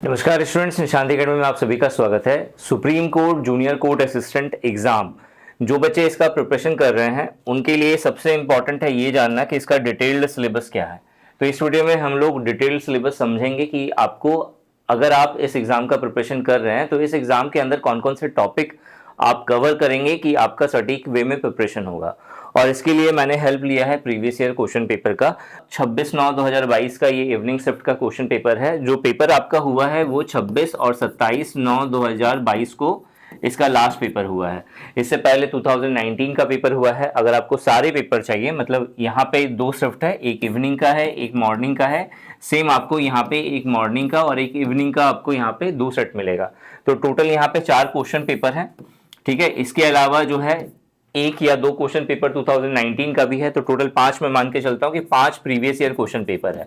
नमस्कार students, Nishant academy में आप सभी का स्वागत है। Supreme court junior court assistant exam जो बच्चे इसका प्रिपरेशन कर रहे हैं उनके लिए सबसे इंपॉर्टेंट है ये जानना कि इसका डिटेल्ड सिलेबस क्या है। तो इस वीडियो में हम लोग डिटेल्ड सिलेबस समझेंगे कि आपको अगर आप इस एग्जाम का प्रिपरेशन कर रहे हैं तो इस एग्जाम के अंदर कौन कौन से टॉपिक आप कवर करेंगे कि आपका सटीक वे में प्रिपरेशन होगा। और इसके लिए मैंने हेल्प लिया है प्रीवियस ईयर क्वेश्चन पेपर का। 26/9/2022 का ये इवनिंग शिफ्ट का क्वेश्चन पेपर है। जो पेपर आपका हुआ है वो 26 और 27/9/2022 को इसका लास्ट पेपर हुआ है। इससे पहले 2019 का पेपर हुआ है। अगर आपको सारे पेपर चाहिए, मतलब यहाँ पे दो शिफ्ट है, एक इवनिंग का है एक मॉर्निंग का है। सेम आपको यहाँ पे एक मॉर्निंग का और एक इवनिंग का आपको यहाँ पे दो सेट मिलेगा। तो टोटल यहाँ पे 4 क्वेश्चन पेपर है। ठीक है, इसके अलावा जो है एक या दो क्वेश्चन पेपर 2019 का भी है। तो टोटल 5 मैं मान के चलता हूं कि 5 प्रीवियस ईयर क्वेश्चन पेपर है।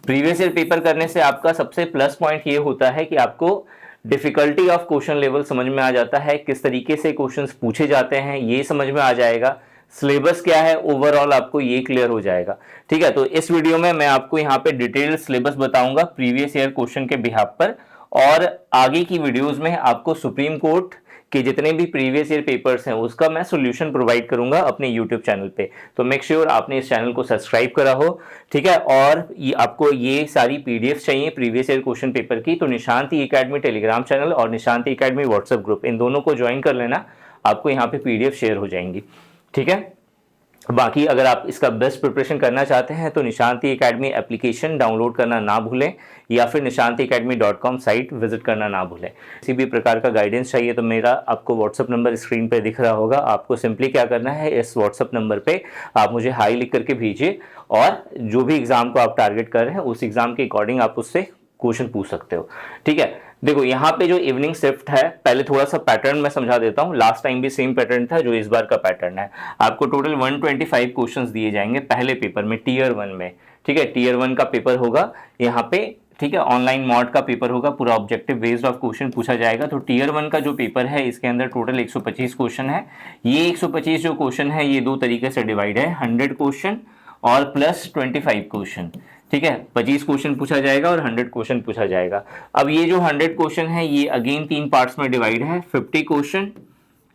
प्रीवियस ईयर पेपर करने से आपका सबसे प्लस पॉइंट ये होता है कि आपको डिफिकल्टी ऑफ क्वेश्चन लेवल समझ में आ जाता है, किस तरीके से क्वेश्चंस पूछे जाते हैं ये समझ में आ जाएगा, सिलेबस क्या है ओवरऑल आपको ये क्लियर हो जाएगा। ठीक है, तो इस वीडियो में मैं आपको यहाँ पे डिटेल्ड सिलेबस बताऊंगा प्रीवियस ईयर क्वेश्चन के बिहाफ पर, और आगे की वीडियोज में आपको सुप्रीम कोर्ट कि जितने भी प्रीवियस ईयर पेपर्स हैं उसका मैं सॉल्यूशन प्रोवाइड करूंगा अपने यूट्यूब चैनल पे। तो मेक श्योर आपने इस चैनल को सब्सक्राइब करा हो। ठीक है, और आपको ये सारी पीडीएफ चाहिए प्रीवियस ईयर क्वेश्चन पेपर की, तो निशांति एकेडमी टेलीग्राम चैनल और निशांति एकेडमी व्हाट्सएप ग्रुप, इन दोनों को ज्वाइन कर लेना, आपको यहाँ पे पीडीएफ शेयर हो जाएंगी। ठीक है, बाकी अगर आप इसका बेस्ट प्रिपरेशन करना चाहते हैं तो निशांति एकेडमी एप्लीकेशन डाउनलोड करना ना भूलें, या फिर nishantiacademy.com साइट विजिट करना ना भूलें। किसी भी प्रकार का गाइडेंस चाहिए तो मेरा आपको व्हाट्सअप नंबर स्क्रीन पे दिख रहा होगा। आपको सिंपली क्या करना है, इस व्हाट्सअप नंबर पे आप मुझे हाई लिख करके भेजिए, और जो भी एग्जाम को आप टारगेट कर रहे हैं उस एग्जाम के अकॉर्डिंग आप उससे क्वेश्चन पूछ सकते हो। ठीक है, देखो यहाँ पे जो इवनिंग शिफ्ट है, पहले थोड़ा सा पैटर्न मैं समझा देता हूँ। लास्ट टाइम भी सेम पैटर्न था जो इस बार का पैटर्न है। आपको टोटल 125 क्वेश्चंस दिए जाएंगे पहले पेपर में, टीयर 1 में। ठीक है, टीयर 1 का पेपर होगा यहाँ पे। ठीक है, ऑनलाइन मॉड का पेपर होगा, पूरा ऑब्जेक्टिव बेस्ड ऑफ क्वेश्चन पूछा जाएगा। तो टीयर 1 का जो पेपर है इसके अंदर टोटल 125 क्वेश्चन है। ये 125 जो क्वेश्चन है ये दो तरीके से डिवाइड है, 100 क्वेश्चन और प्लस 25 क्वेश्चन। ठीक है, 25 क्वेश्चन पूछा जाएगा और 100 क्वेश्चन पूछा जाएगा। अब ये जो 100 क्वेश्चन है ये अगेन 3 पार्ट्स में डिवाइड है, 50 क्वेश्चन,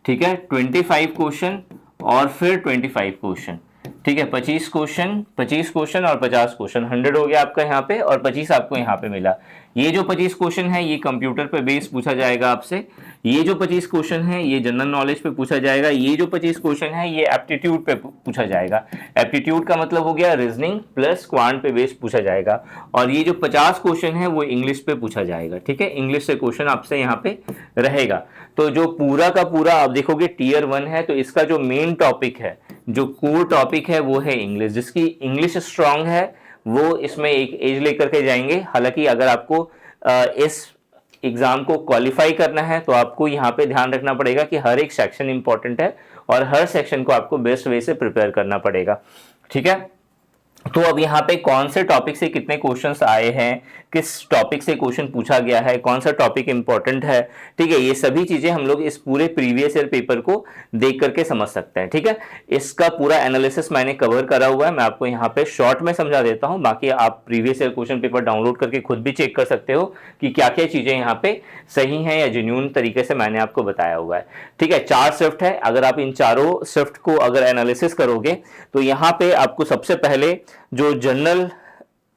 ठीक है, 25 क्वेश्चन और फिर 25 क्वेश्चन। ठीक है, 25 क्वेश्चन और 50 क्वेश्चन, 100 हो गया आपका यहाँ पे और 25 आपको यहाँ पे मिला। ये जो 25 क्वेश्चन है ये कंप्यूटर पे बेस पूछा जाएगा आपसे। ये जो 25 क्वेश्चन है ये जनरल नॉलेज पे पूछा जाएगा। ये जो 25 क्वेश्चन है ये एप्टीट्यूड पे पूछा जाएगा। एप्टीट्यूड का मतलब हो गया रीजनिंग प्लस क्वांट पे बेस पूछा जाएगा। और ये जो 50 क्वेश्चन है वो इंग्लिश पे पूछा जाएगा। ठीक है, इंग्लिश से क्वेश्चन आपसे यहाँ पे रहेगा। तो जो पूरा का पूरा आप देखोगे टीयर 1 है, तो इसका जो मेन टॉपिक है, जो कोर टॉपिक है वो है इंग्लिश। जिसकी इंग्लिश स्ट्रांग है वो इसमें एक एज लेकर के जाएंगे। हालांकि अगर आपको इस एग्जाम को क्वालिफाई करना है तो आपको यहाँ पे ध्यान रखना पड़ेगा कि हर एक सेक्शन इंपॉर्टेंट है और हर सेक्शन को आपको बेस्ट वे से प्रिपेयर करना पड़ेगा। ठीक है, तो अब यहाँ पे कौन से टॉपिक से कितने क्वेश्चंस आए हैं, किस टॉपिक से क्वेश्चन पूछा गया है, कौन सा टॉपिक इंपॉर्टेंट है, ठीक है, ये सभी चीजें हम लोग इस पूरे प्रीवियस ईयर पेपर को देख करके समझ सकते हैं। ठीक है, इसका पूरा एनालिसिस मैंने कवर करा हुआ है, मैं आपको यहाँ पे शॉर्ट में समझा देता हूँ। बाकी आप previous year question paper download करके खुद भी चेक कर सकते हो कि क्या क्या चीजें यहाँ पे सही हैं या जेन्युइन तरीके से मैंने आपको बताया हुआ है। ठीक है, 4 शिफ्ट है। अगर आप इन चारों शिफ्ट को अगर एनालिसिस करोगे तो यहाँ पे आपको सबसे पहले जो जनरल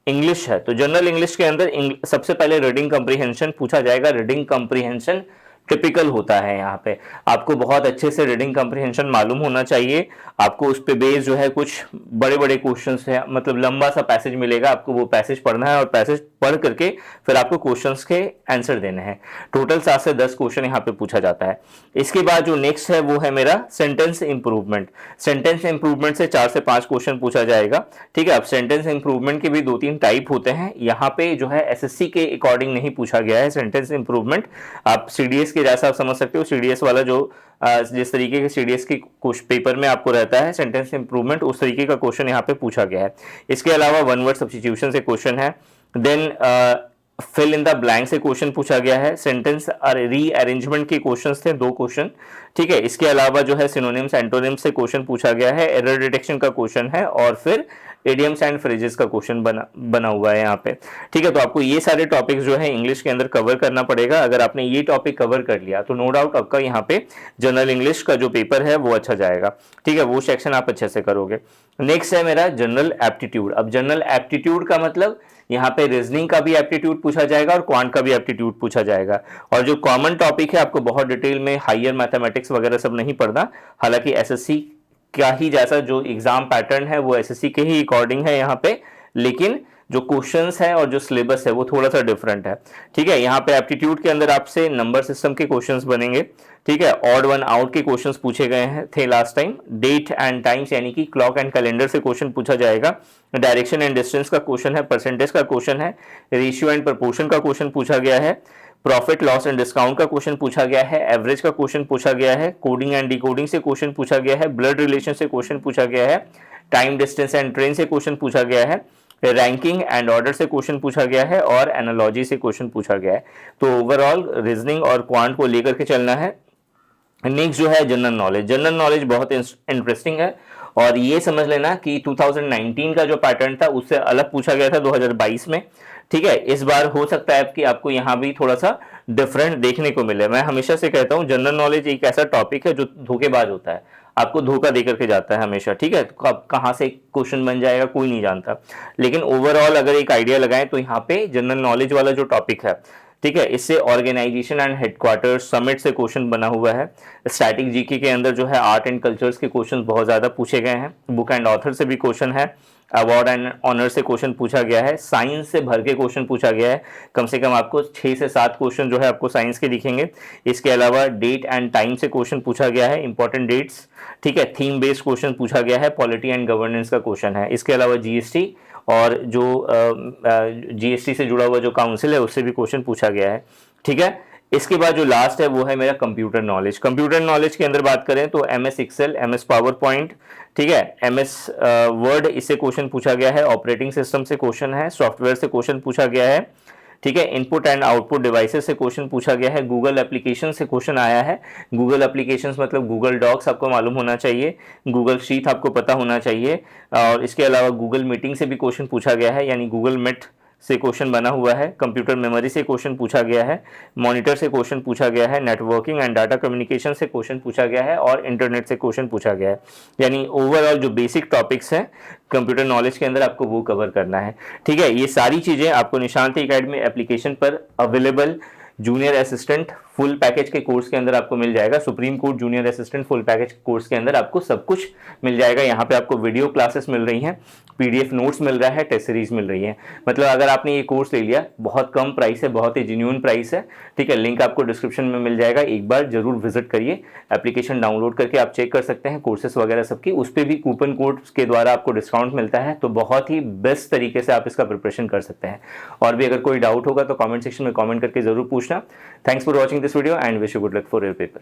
इंग्लिश है, तो जनरल इंग्लिश के अंदर सबसे पहले रीडिंग कॉम्प्रिहेंशन पूछा जाएगा। रीडिंग कॉम्प्रिहेंशन टिपिकल होता है, यहाँ पे आपको बहुत अच्छे से रीडिंग कॉम्प्रिहेंशन मालूम होना चाहिए। आपको उस पे बेस जो है कुछ बड़े बड़े क्वेश्चंस है, मतलब लंबा सा पैसेज मिलेगा, आपको वो पैसेज पढ़ना है और पैसेज पढ़ करके फिर आपको क्वेश्चंस के आंसर देने हैं। टोटल 7 से 10 क्वेश्चन यहाँ पे पूछा जाता है। इसके बाद जो नेक्स्ट है वो है मेरा सेंटेंस इंप्रूवमेंट। सेंटेंस इंप्रूवमेंट से 4 से 5 क्वेश्चन पूछा जाएगा। ठीक है, अब सेंटेंस इंप्रूवमेंट के भी 2-3 टाइप होते हैं। यहाँ पे जो है एसएससी के अकॉर्डिंग नहीं पूछा गया है सेंटेंस इंप्रूवमेंट। आप सीडीएस के जैसा आप समझ सकते हो, सीडीएस वाला जो जिस तरीके के सीडीएस के कुछ पेपर में आपको रहता है सेंटेंस इंप्रूवमेंट, उस तरीके का क्वेश्चन यहाँ पे पूछा गया है। इसके अलावा वन वर्ड सब्स्टिट्यूशन से क्वेश्चन है। Then fill in the blank से क्वेश्चन पूछा गया है। सेंटेंस रीअरेंजमेंट के क्वेश्चंस थे 2 क्वेश्चन। ठीक है, इसके अलावा जो है सिनोनिम्स एंटोनिम्स से क्वेश्चन पूछा गया है। एरर डिटेक्शन का क्वेश्चन है और फिर इडियम्स एंड फ्रेजेस का क्वेश्चन बना हुआ है यहाँ पे। ठीक है, तो आपको ये सारे टॉपिक्स जो है इंग्लिश के अंदर कवर करना पड़ेगा। अगर आपने ये टॉपिक कवर कर लिया तो नो डाउट आपका यहाँ पे जनरल इंग्लिश का जो पेपर है वो अच्छा जाएगा। ठीक है, वो सेक्शन आप अच्छे से करोगे। नेक्स्ट है मेरा जनरल एप्टीट्यूड। अब जनरल एप्टीट्यूड का मतलब यहाँ पे रीजनिंग का भी एप्टीट्यूड पूछा जाएगा और क्वांट का भी एप्टीट्यूड पूछा जाएगा। और जो कॉमन टॉपिक है आपको बहुत डिटेल में हायर मैथमेटिक्स वगैरह सब नहीं पढ़ना, हालांकि एसएससी का ही जैसा जो एग्जाम पैटर्न है वो एसएससी के ही अकॉर्डिंग है यहाँ पे, लेकिन जो क्वेश्चंस है और जो सिलेबस है वो थोड़ा सा डिफरेंट है। ठीक है, यहाँ पे एप्टीट्यूड के अंदर आपसे नंबर सिस्टम के क्वेश्चंस बनेंगे। ठीक है, ऑड वन आउट के क्वेश्चंस पूछे गए हैं थे last time. Date and times यानी कि क्लॉक एंड कैलेंडर से क्वेश्चन पूछा जाएगा। डायरेक्शन एंड डिस्टेंस का क्वेश्चन है, परसेंटेज का क्वेश्चन है, रेशियो एंड प्रपोर्शन का क्वेश्चन पूछा गया है, प्रॉफिट लॉस एंड डिस्काउंट का क्वेश्चन पूछा गया है, एवरेज का क्वेश्चन पूछा गया है, कोडिंग एंड डिकोडिंग से क्वेश्चन पूछा गया है, ब्लड रिलेशन से क्वेश्चन पूछा गया है, टाइम डिस्टेंस एंड ट्रेन से क्वेश्चन पूछा गया है, रैंकिंग एंड ऑर्डर से क्वेश्चन पूछा गया है और एनालॉजी से क्वेश्चन पूछा गया है। तो ओवरऑल रीजनिंग और क्वांट को लेकर के चलना है। नेक्स्ट जो है जनरल नॉलेज। जनरल नॉलेज बहुत इंटरेस्टिंग है और ये समझ लेना कि 2019 का जो पैटर्न था उससे अलग पूछा गया था 2022 में। ठीक है, इस बार हो सकता है कि आपको यहाँ भी थोड़ा सा डिफरेंट देखने को मिले। मैं हमेशा से कहता हूँ जनरल नॉलेज एक ऐसा टॉपिक है जो धोखेबाज होता है, आपको धोखा देकर के जाता है हमेशा। ठीक है, तो अब कहाँ से क्वेश्चन बन जाएगा कोई नहीं जानता, लेकिन ओवरऑल अगर एक आइडिया लगाएं तो यहाँ पे जनरल नॉलेज वाला जो टॉपिक है, ठीक है, इससे ऑर्गेनाइजेशन एंड हेडक्वार्टर समिट से क्वेश्चन बना हुआ है। स्टैटिक जीके के अंदर जो है आर्ट एंड कल्चर्स के क्वेश्चन बहुत ज्यादा पूछे गए हैं। बुक एंड ऑथर से भी क्वेश्चन है, अवार्ड एंड ऑनर से क्वेश्चन पूछा गया है, साइंस से भर के क्वेश्चन पूछा गया है। कम से कम आपको 6 से 7 क्वेश्चन जो है आपको साइंस के दिखेंगे। इसके अलावा डेट एंड टाइम से क्वेश्चन पूछा गया है, इंपॉर्टेंट डेट्स। ठीक है, थीम बेस्ड क्वेश्चन पूछा गया है, पॉलिटी एंड गवर्नेंस का क्वेश्चन है। इसके अलावा जीएसटी और जो जीएसटी से जुड़ा हुआ जो काउंसिल है उससे भी क्वेश्चन पूछा गया है। ठीक है, इसके बाद जो लास्ट है वो है मेरा कंप्यूटर नॉलेज। कंप्यूटर नॉलेज के अंदर बात करें तो MS excel, MS power point, ठीक है, एमएस वर्ड, इससे क्वेश्चन पूछा गया है। ऑपरेटिंग सिस्टम से क्वेश्चन है, सॉफ्टवेयर से क्वेश्चन पूछा गया है। ठीक है, इनपुट एंड आउटपुट डिवाइसेस से क्वेश्चन पूछा गया है। गूगल एप्लीकेशन से क्वेश्चन आया है। गूगल एप्लीकेशन मतलब गूगल डॉक्स आपको मालूम होना चाहिए, गूगल शीट आपको पता होना चाहिए। और इसके अलावा गूगल मीटिंग से भी क्वेश्चन पूछा गया है, यानी गूगल मीट से क्वेश्चन बना हुआ है। कंप्यूटर मेमोरी से क्वेश्चन पूछा गया है, मॉनिटर से क्वेश्चन पूछा गया है, नेटवर्किंग एंड डाटा कम्युनिकेशन से क्वेश्चन पूछा गया है और इंटरनेट से क्वेश्चन पूछा गया है। यानी ओवरऑल जो बेसिक टॉपिक्स हैं कंप्यूटर नॉलेज के अंदर आपको वो कवर करना है। ठीक है, ये सारी चीजें आपको निशांत एकेडमी एप्लीकेशन पर available junior assistant full package के कोर्स के अंदर आपको मिल जाएगा। Supreme court junior assistant full package course के अंदर आपको सब कुछ मिल जाएगा। यहाँ पे आपको वीडियो क्लासेस मिल रही हैं, पीडीएफ नोट्स मिल रहा है, टेस्ट सीरीज मिल रही है। मतलब अगर आपने ये कोर्स ले लिया, बहुत कम प्राइस है, बहुत ही जेन्युइन प्राइस है। ठीक है, लिंक आपको डिस्क्रिप्शन में मिल जाएगा, एक बार जरूर विजिट करिए। एप्लीकेशन डाउनलोड करके आप चेक कर सकते हैं कोर्सेस वगैरह सबकी, उस पर भी कूपन कोड के द्वारा आपको डिस्काउंट मिलता है। तो बहुत ही बेस्ट तरीके से आप इसका प्रिपरेशन कर सकते हैं। और भी अगर कोई डाउट होगा तो कॉमेंट सेक्शन में कॉमेंट करके जरूर पूछना। Thanks for watching this video and wish you good luck for your paper.